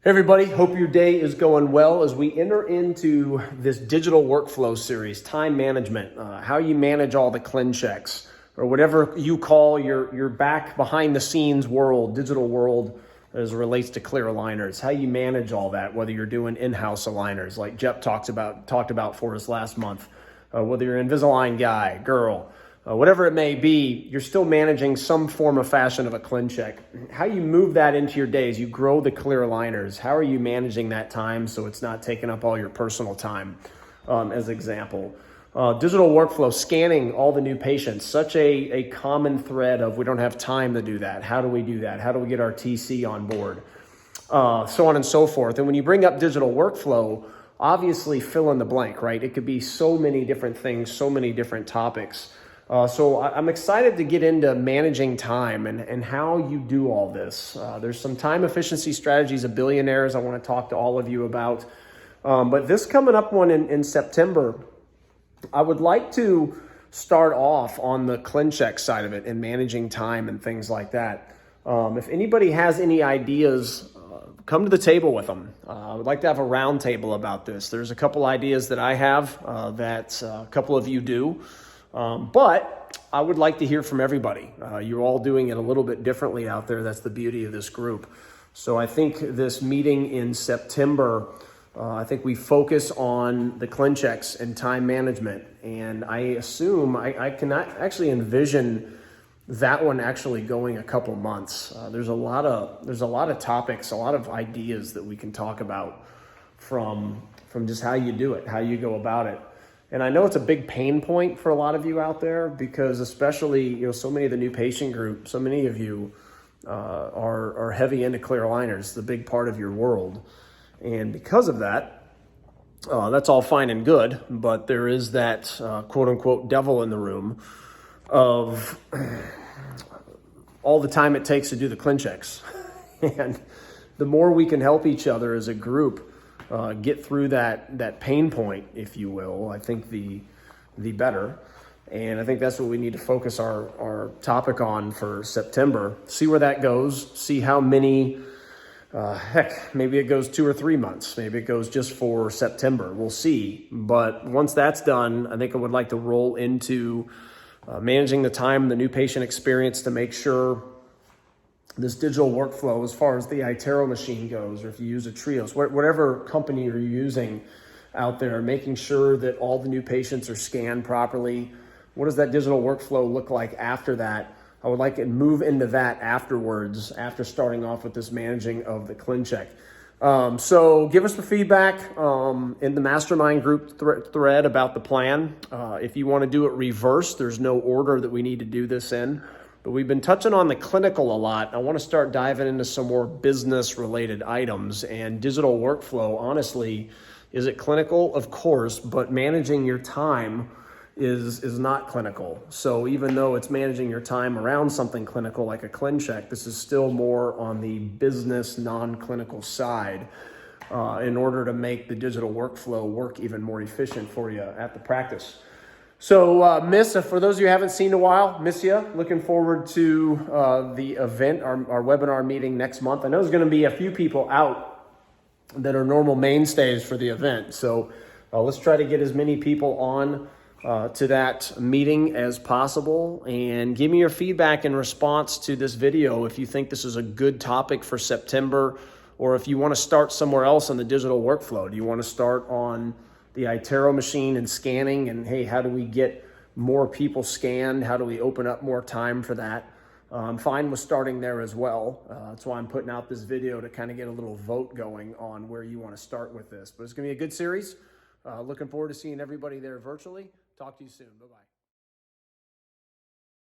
Hey everybody, hope your day is going well as we enter into this digital workflow series, time management, how you manage all the CLIN checks, or whatever you call your back behind the scenes world, digital world as it relates to clear aligners, how you manage all that, whether you're doing in-house aligners like Jeff talked about for us last month, whether you're an Invisalign guy, girl, whatever it may be, you're still managing some form of fashion of a CLIN check. How you move that into your days, you grow the clear aligners. How are you managing that time so it's not taking up all your personal time, as example. Digital workflow, scanning all the new patients, such a common thread of we don't have time to do that. How do we do that? How do we get our TC on board? So on and so forth. And when you bring up digital workflow, obviously fill in the blank, right? It could be so many different things, so many different topics. So I'm excited to get into managing time and how you do all this. There's some time efficiency strategies of billionaires I want to talk to all of you about. But this coming up one in September, I would like to start off on the CLIN check side of it and managing time and things like that. If anybody has any ideas, come to the table with them. I would like to have a round table about this. There's a couple ideas that I have that a couple of you do. But I would like to hear from everybody. You're all doing it a little bit differently out there. That's the beauty of this group. So I think this meeting in September, I think we focus on the CLIN checks and time management. And I assume I cannot actually envision that one actually going a couple months. There's a lot of topics, a lot of ideas that we can talk about from just how you do it, how you go about it. And I know it's a big pain point for a lot of you out there because especially, so many of the new patient group, so many of you are heavy into clear aligners, the big part of your world. And because of that, that's all fine and good, but there is that quote unquote devil in the room of all the time it takes to do the CLIN checks. And the more we can help each other as a group get through that pain point, if you will, I think the better. And I think that's what we need to focus our topic on for September. See where that goes. See how many, maybe it goes 2 or 3 months. Maybe it goes just for September. We'll see. But once that's done, I think I would like to roll into managing the time, the new patient experience to make sure this digital workflow, as far as the iTero machine goes, or if you use a Trios, whatever company you're using out there, making sure that all the new patients are scanned properly. What does that digital workflow look like after that? I would like to move into that afterwards, after starting off with this managing of the CLIN check. So give us the feedback in the mastermind group thread about the plan. If you want to do it reverse, there's no order that we need to do this in. But we've been touching on the clinical a lot. I want to start diving into some more business related items, and digital workflow, honestly, is it clinical? Of course, but managing your time is not clinical. So even though it's managing your time around something clinical like a CLIN check, this is still more on the business non-clinical side in order to make the digital workflow work even more efficient for you at the practice. So for those of you who haven't seen in a while, miss you. Looking forward to the event, our webinar meeting next month. I know there's going to be a few people out that are normal mainstays for the event. So let's try to get as many people on to that meeting as possible, and give me your feedback in response to this video if you think this is a good topic for September, or if you want to start somewhere else on the digital workflow. Do you want to start on the iTero machine and scanning, and hey, how do we get more people scanned? How do we open up more time for that? I'm fine with starting there as well. That's why I'm putting out this video, to kind of get a little vote going on where you want to start with this. But it's going to be a good series. Looking forward to seeing everybody there virtually. Talk to you soon. Bye-bye.